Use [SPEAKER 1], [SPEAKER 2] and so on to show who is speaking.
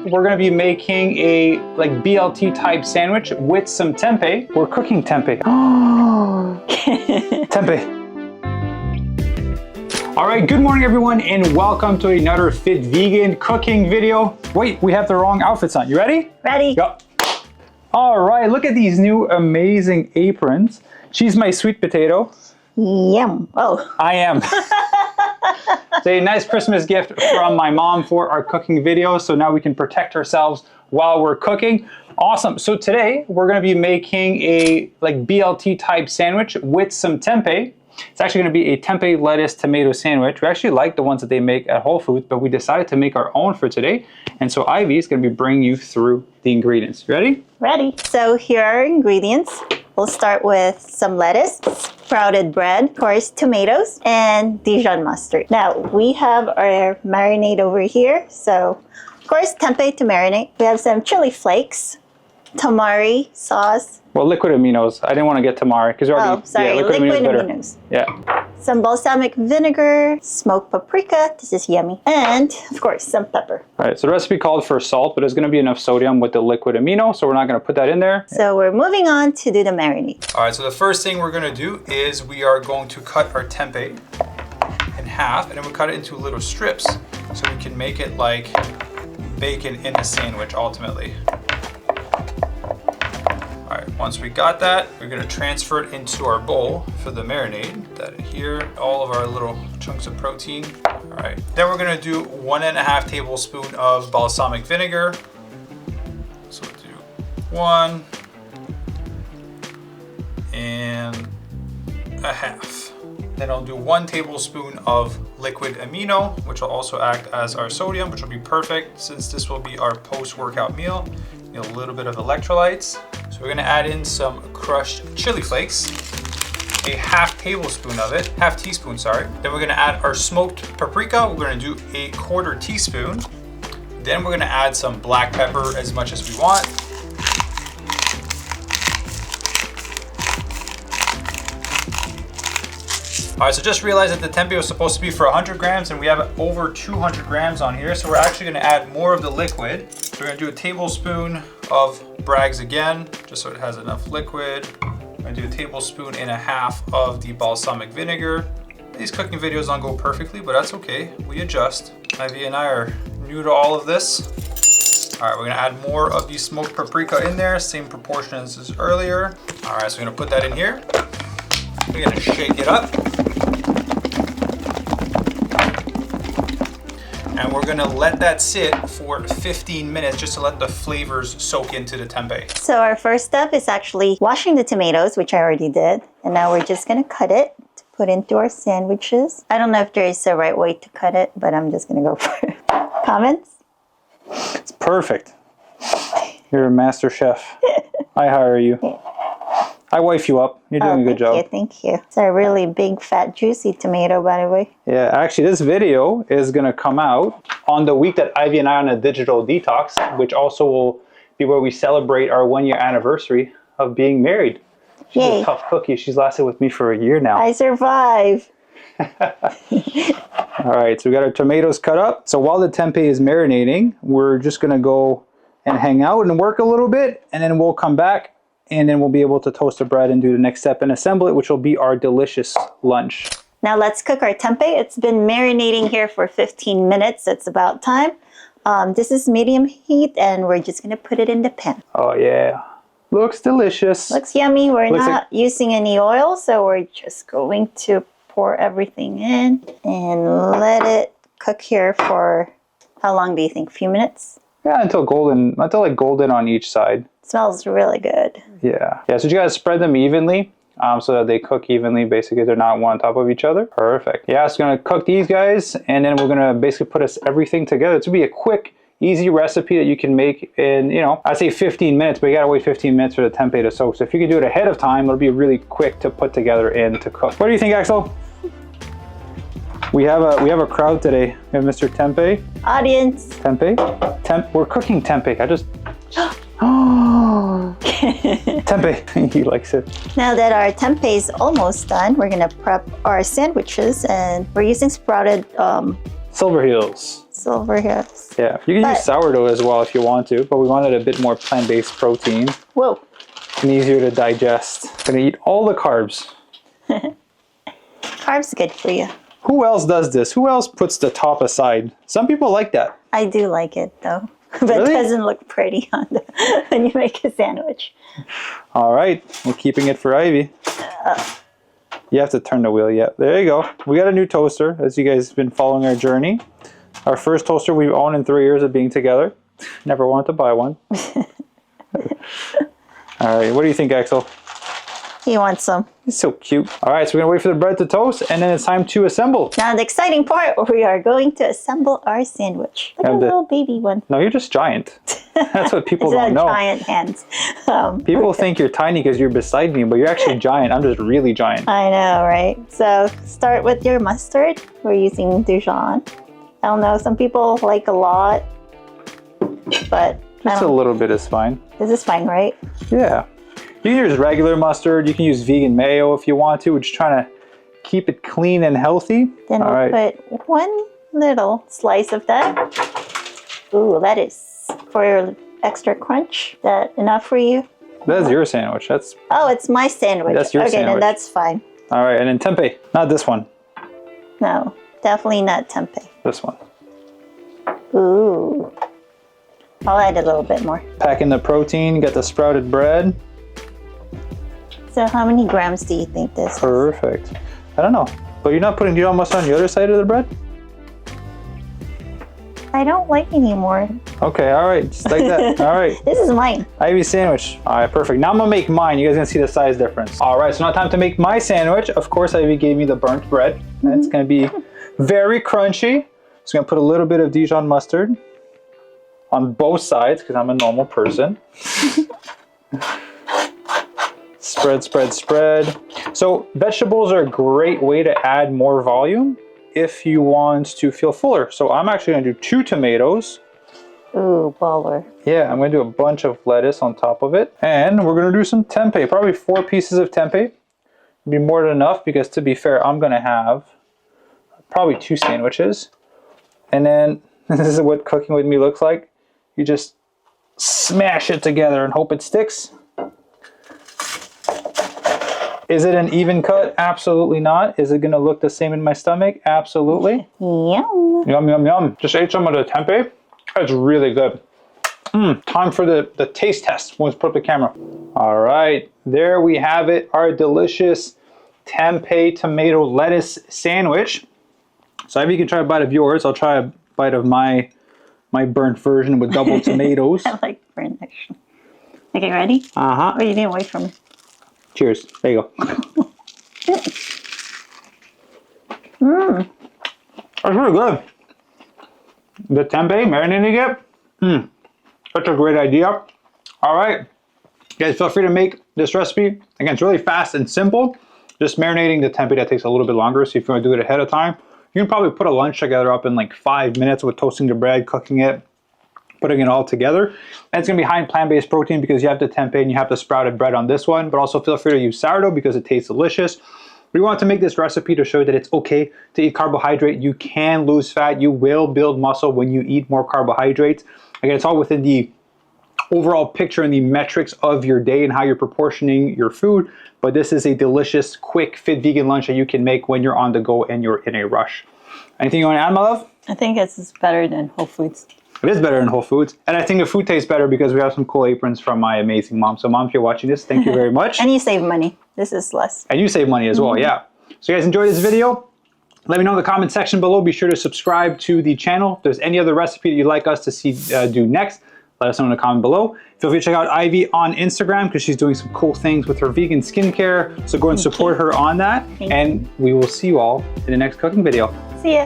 [SPEAKER 1] we're gonna be making a like BLT type sandwich with some tempeh. We're cooking tempeh. Tempeh. All right, good morning everyone and welcome to another Fit Vegan cooking video. Wait, we have the wrong outfits on. You ready?
[SPEAKER 2] Ready.
[SPEAKER 1] Go. All right, look at these new amazing aprons. She's my sweet potato.
[SPEAKER 2] Yum. Oh.
[SPEAKER 1] I am. It's a nice Christmas gift from my mom for our cooking video, so now we can protect ourselves while we're cooking. Awesome. So today we're going to be making a like BLT type sandwich with some tempeh. It's actually going to be a tempeh lettuce tomato sandwich. We actually like the ones that they make at Whole Foods, but we decided to make our own for today. And so Ivy is going to be bringing you through the ingredients. Ready?
[SPEAKER 2] Ready. So here are our ingredients. We'll start with some lettuce, sprouted bread, of course, tomatoes, and Dijon mustard. Now, we have our marinade over here. So, of course, tempeh to marinate. We have some chili flakes, tamari sauce.
[SPEAKER 1] Well, liquid aminos. I didn't want to get tamari because already.
[SPEAKER 2] Oh, sorry,
[SPEAKER 1] yeah, liquid aminos. Yeah.
[SPEAKER 2] Some balsamic vinegar, smoked paprika. This is yummy. And, of course, some pepper.
[SPEAKER 1] All right, so the recipe called for salt, but there's going to be enough sodium with the liquid amino, so we're not going to put that in there.
[SPEAKER 2] So we're moving on to do the marinade.
[SPEAKER 1] All right, so the first thing we're going to do is we are going to cut our tempeh in half, and then we'll cut it into little strips so we can make it like bacon in a sandwich ultimately. All right, once we got that, we're gonna transfer it into our bowl for the marinade. Put that in here, all of our little chunks of protein. All right, then we're gonna do 1.5 tablespoons of balsamic vinegar. So we'll do 1.5. Then I'll do 1 tablespoon of liquid amino, which will also act as our sodium, which will be perfect since this will be our post-workout meal. A little bit of electrolytes. So we're gonna add in some crushed chili flakes, a half teaspoon, sorry. Then we're gonna add our smoked paprika. We're gonna do a 1/4 teaspoon. Then we're gonna add some black pepper as much as we want. All right, so just realized that the tempeh was supposed to be for 100 grams and we have over 200 grams on here. So we're actually gonna add more of the liquid. So we're gonna do a tablespoon of Bragg's again, just so it has enough liquid. I'm gonna do a 1.5 tablespoons of the balsamic vinegar. These cooking videos don't go perfectly, but that's okay. We adjust. Ivy and I are new to all of this. All right, we're gonna add more of the smoked paprika in there, same proportion as earlier. All right, so we're gonna put that in here. We're gonna shake it up. And we're gonna let that sit for 15 minutes just to let the flavors soak into the tempeh.
[SPEAKER 2] So our first step is actually washing the tomatoes, which I already did. And now we're just gonna cut it to put into our sandwiches. I don't know if there is a right way to cut it, but I'm just gonna go for it. Comments?
[SPEAKER 1] It's perfect. You're a master chef. I hire you.
[SPEAKER 2] Yeah.
[SPEAKER 1] I wife you up. You're doing a good job.
[SPEAKER 2] Thank you. It's a really big, fat, juicy tomato, by the way.
[SPEAKER 1] Yeah, actually, this video is going to come out on the week that Ivy and I are on a digital detox, which also will be where we celebrate our 1-year anniversary of being married. She's
[SPEAKER 2] Yay.
[SPEAKER 1] a tough cookie. She's lasted with me for a year now.
[SPEAKER 2] I survive.
[SPEAKER 1] All right, so we got our tomatoes cut up. So while the tempeh is marinating, we're just going to go and hang out and work a little bit, and then we'll come back. And then we'll be able to toast the bread and do the next step and assemble it, which will be our delicious lunch.
[SPEAKER 2] Now let's cook our tempeh. It's been marinating here for 15 minutes. It's about time. This is medium heat and we're just gonna put it in the pan.
[SPEAKER 1] Oh yeah, looks delicious.
[SPEAKER 2] Looks yummy. We're not using any oil, so we're just going to pour everything in and let it cook here for, how long do you think, a few minutes?
[SPEAKER 1] Yeah, until like golden on each side.
[SPEAKER 2] Smells really good.
[SPEAKER 1] Yeah. So you guys spread them evenly so that they cook evenly. Basically, they're not one on top of each other. Perfect. Yeah, so we're gonna cook these guys and then we're gonna basically put everything together. It's gonna be a quick, easy recipe that you can make in, I'd say 15 minutes, but you gotta wait 15 minutes for the tempeh to soak. So if you can do it ahead of time, it'll be really quick to put together and to cook. What do you think, Axel? We have a crowd today. We have Mr. Tempeh.
[SPEAKER 2] Audience.
[SPEAKER 1] Tempeh. We're cooking tempeh. Tempeh. He likes it.
[SPEAKER 2] Now that our tempeh is almost done, we're gonna prep our sandwiches, and we're using sprouted
[SPEAKER 1] Silver Hills.
[SPEAKER 2] over here.
[SPEAKER 1] Yeah, you can use sourdough as well if you want to, but we wanted a bit more plant-based protein.
[SPEAKER 2] Whoa.
[SPEAKER 1] And easier to digest. Gonna eat all the carbs.
[SPEAKER 2] Carbs good for you.
[SPEAKER 1] Who else does this? Who else puts the top aside? Some people like that.
[SPEAKER 2] I do like it though. But
[SPEAKER 1] Really?
[SPEAKER 2] it doesn't look pretty on when you make a sandwich.
[SPEAKER 1] All right, we're keeping it for Ivy. You have to turn the wheel, yeah. There you go. We got a new toaster, as you guys have been following our journey. Our first toaster we've owned in 3 years of being together. Never wanted to buy one. All right, what do you think, Axel?
[SPEAKER 2] You want some?
[SPEAKER 1] He's so cute. All right, so we're gonna wait for the bread to toast, and then it's time to assemble.
[SPEAKER 2] Now the exciting part, we are going to assemble our sandwich. Like a little baby one.
[SPEAKER 1] No, you're just giant. That's what people don't know.
[SPEAKER 2] Giant hands.
[SPEAKER 1] People think you're tiny because you're beside me, but you're actually giant. I'm just really giant.
[SPEAKER 2] I know, right? So start with your mustard. We're using Dijon. I don't know, some people like a lot, but
[SPEAKER 1] Just a little bit is fine.
[SPEAKER 2] This is fine, right?
[SPEAKER 1] Yeah. You can use regular mustard. You can use vegan mayo if you want to. We're just trying to keep it clean and healthy.
[SPEAKER 2] Then we'll put one little slice of that. Ooh, lettuce for extra crunch. That enough for you?
[SPEAKER 1] That's your sandwich.
[SPEAKER 2] Oh, it's my sandwich.
[SPEAKER 1] That's your sandwich.
[SPEAKER 2] Okay, then that's fine.
[SPEAKER 1] All right, and then tempeh. Not this one.
[SPEAKER 2] No, definitely not tempeh.
[SPEAKER 1] This one.
[SPEAKER 2] Ooh. I'll add a little bit more.
[SPEAKER 1] Pack in the protein, get the sprouted bread.
[SPEAKER 2] So how many grams do you think this is?
[SPEAKER 1] Perfect. I don't know. But you're not putting Dijon mustard on the other side of the bread?
[SPEAKER 2] I don't like anymore.
[SPEAKER 1] Okay, all right, just like that. All right.
[SPEAKER 2] This is mine.
[SPEAKER 1] Ivy's sandwich. All right, perfect. Now I'm gonna make mine. You guys gonna see the size difference. All right, so now time to make my sandwich. Of course, Ivy gave me the burnt bread. It's gonna be very crunchy. Just gonna put a little bit of Dijon mustard on both sides because I'm a normal person. Spread, spread, spread. So vegetables are a great way to add more volume if you want to feel fuller. So I'm actually gonna do 2 tomatoes.
[SPEAKER 2] Ooh, baller.
[SPEAKER 1] Yeah, I'm gonna do a bunch of lettuce on top of it. And we're gonna do some tempeh, probably 4 pieces of tempeh. Be more than enough because to be fair, I'm gonna have probably 2 sandwiches. And then this is what cooking with me looks like. You just smash it together and hope it sticks. Is it an even cut? Absolutely not. Is it gonna look the same in my stomach? Absolutely.
[SPEAKER 2] Yum.
[SPEAKER 1] Yum, yum, yum. Just ate some of the tempeh. It's really good. Time for the taste test. Let's put up the camera. All right, there we have it. Our delicious tempeh tomato lettuce sandwich. So if you can try a bite of yours, I'll try a bite of my burnt version with double tomatoes.
[SPEAKER 2] I like burnt actually. Okay, ready?
[SPEAKER 1] Uh-huh.
[SPEAKER 2] Oh, you didn't wait for me.
[SPEAKER 1] Cheers. There you go. That's really good. The tempeh marinating it. Such a great idea. All right. Guys, feel free to make this recipe. Again, it's really fast and simple. Just marinating the tempeh, that takes a little bit longer. So if you want to do it ahead of time, you can probably put a lunch together up in like 5 minutes with toasting the bread, cooking it, putting it all together. And it's gonna be high in plant-based protein because you have the tempeh and you have the sprouted bread on this one, but also feel free to use sourdough because it tastes delicious. We want to make this recipe to show that it's okay to eat carbohydrate. You can lose fat. You will build muscle when you eat more carbohydrates. Again, it's all within the overall picture and the metrics of your day and how you're proportioning your food. But this is a delicious, quick, fit vegan lunch that you can make when you're on the go and you're in a rush. Anything you want to add, my love?
[SPEAKER 2] I think it's better than Whole Foods.
[SPEAKER 1] It is better than Whole Foods. And I think the food tastes better because we have some cool aprons from my amazing mom. So mom, if you're watching this, thank you very much.
[SPEAKER 2] And you save money. This is less.
[SPEAKER 1] And you save money as well, yeah. So you guys enjoyed this video? Let me know in the comment section below. Be sure to subscribe to the channel. If there's any other recipe that you'd like us to see do next, let us know in the comment below. Feel free to check out Ivy on Instagram because she's doing some cool things with her vegan skincare. So go and support her on that. And we will see you all in the next cooking video.
[SPEAKER 2] See ya.